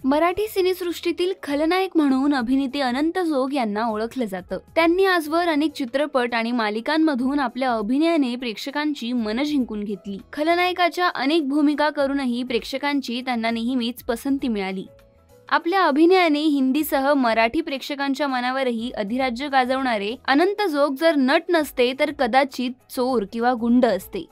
मराठी सिनेसृष्टीतील खलनायक म्हणून अभिनेते अनंत जोग यांना ओळखलं जातं। त्यांनी आजवर अनेक चित्रपट आणि मालिकांमधून आपल्या अभिनयाने प्रेक्षकांची मन जिंकून घेतली। खलनायकाच्या अनेक भूमिका करूनही प्रेक्षकांची त्यांना नेहमीच पसंती मिळाली। आपल्या अभिनयाने हिंदीसह मराठी प्रेक्षकांच्या मनावरही अधिराज्य गाजवणारे अनंत जोग जर नट नसते तर कदाचित चोर किंवा गुंड असते,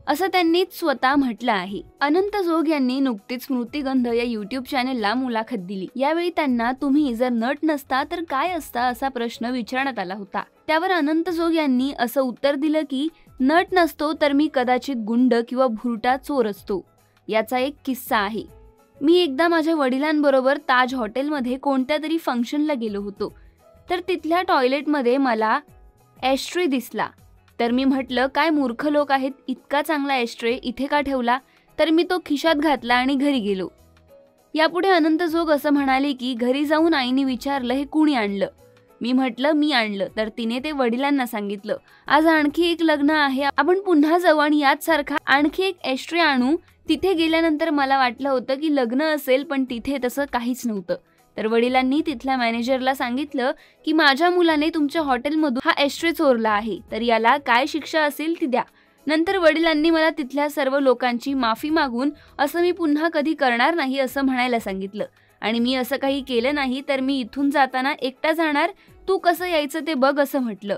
असं त्यांनी स्वतः म्हटलं आहे। अनंत जोग यांनी नुकतीच स्मृतिगंध या YouTube चॅनेलला मुलाखत दिली। यावेळी त्यांना तुम्ही जर नट नसता तर काय असता असा प्रश्न विचारण्यात आला होता। त्यावर अनंत जोग यांनी असं उत्तर दिलं की नट नसतो तर मी कदाचित गुंड किंवा भुरटा चोर असतो। याचा एक किस्सा आहे। मी एकदा माझ्या वडिलांबरोबर ताज हॉटेलमध्ये कोणत्या तरी फंक्शनला गेलो होतो, तर तिथल्या टॉयलेटमध्ये मला ॲशट्रे दिसला। तर मी म्हटलं काय मूर्ख लोक आहेत, इतका चांगला ॲशट्रे इथे का ठेवला? तर मी तो खिशात घातला आणि घरी गेलो। यापुढे अनंत जोग असं म्हणाले की घरी जाऊन आईने विचारलं हे कुणी आणलं? मी म्हटलं मी आणलं। तर तिने ते वडिलांना सांगितलं। आज आणखी एक लग्न आहे, आपण पुन्हा जाऊ आणि याच सारखा आणखी एक ॲशट्रे आणू। तिथे गेल्यानंतर मला वाटलं होतं की लग्न असेल, पण तिथे तसं काहीच नव्हतं। तर वडिलांनी तिथल्या मॅनेजरला सांगितलं की माझ्या मुलाने तुमच्या हॉटेलमधून हा ॲशट्रे चोरला आहे, तर याला काय शिक्षा असेल ती द्या। नंतर वडिलांनी मला तिथल्या सर्व लोकांची माफी मागून असं मी पुन्हा कधी करणार नाही असं म्हणायला सांगितलं, आणि मी असं काही केलं नाही तर मी इथून जाताना एकटा जाणार, तू कसं यायचं ते बघ असं म्हटलं।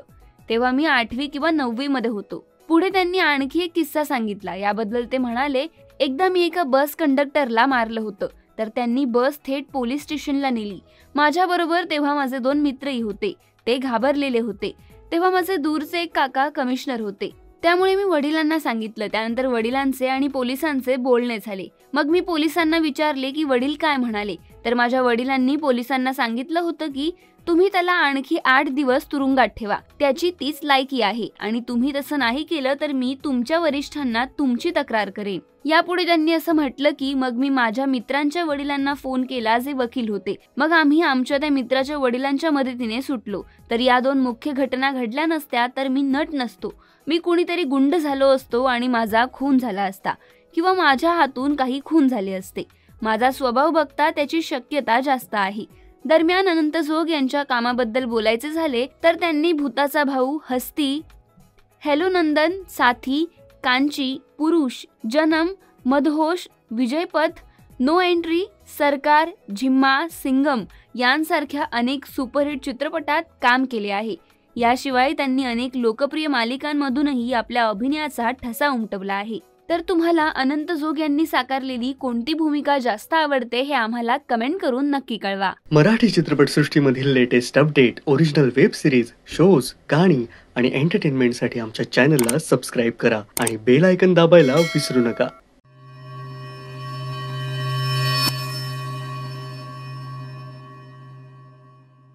तेव्हा मी 8वी किंवा 9वी मध्ये होतो। पुढे त्यांनी आणखी एक किस्सा सांगितला। याबद्दल ते म्हणाले, एकदा मी एका बस कंडक्टरला मारलं होतं, तर त्यांनी बस थेट पोलीस स्टेशनला नेली। माझ्याबरोबर तेव्हा माझे 2 मित्रही होते, ते घाबरलेले होते। तेव्हा माझे दूरचे एक काका कमिशनर होते, त्यामुळे मी वडिलांना सांगितलं। त्यानंतर वडिलांचे आणि पोलिसांचे बोलणे झाले। मग मी पोलिसांना विचारले की वडील काय म्हणाले, तर माझ्या वडिलांनी पोलिसांना सांगितलं होतं की तुम्ही त्याला आणखी 8 दिवस तुरुंगात ठेवा, त्याची तीच लायकी आहे, आणि तुम्ही तसं नाही केलं तर मी तुमच्या वरिष्ठांना तुमची तक्रार करेन। यापुढे त्यांनी असं म्हटलं की मग मी माझ्या मित्रांच्या वडिलांना फोन केला जे वकील होते। मग आम्ही आमच्या त्या मित्राच्या वडिलांच्या मदतीने सुटलो। तर या 2 मुख्य घटना घडल्या नसत्या तर मी नट नसतो, मी कुणीतरी गुंड झालो असतो आणि माझा खून झाला असता, किंवा माझ्या हातून काही खून झाले असते। माझा स्वभाव बघता त्याची शक्यता जास्त आहे। दरम्यान अनंत जोग यांच्या कामाबद्दल बोलायचे झाले तर त्यांनी भूताचा भाऊ, हस्ती, हेलो नंदन, साथी, कांची, पुरुष, जन्म, मदहोश, विजयपथ, नो एंट्री, सरकार, झिम्मा, सिंगम यांसारख्या अनेक सुपरहिट चित्रपटात काम केले आहे। याशिवाय त्यांनी अनेक लोकप्रिय मालिकांमधूनही आपल्या अभिनयाचा ठसा उमटवला आहे। तर तुम्हाला अनंत जोग यांनी साकारलेली कोणती भूमिका जास्त आवडते हे आम्हाला कमेंट करून नक्की कळवा। मराठी चित्रपटसृष्टीमधील latest update, original web series, shows, गाणी आणि एंटरटेनमेंटसाठी आमच्या चॅनलला सबस्क्राईब करा आणि बेल आयकॉन दाबायला विसरू नका।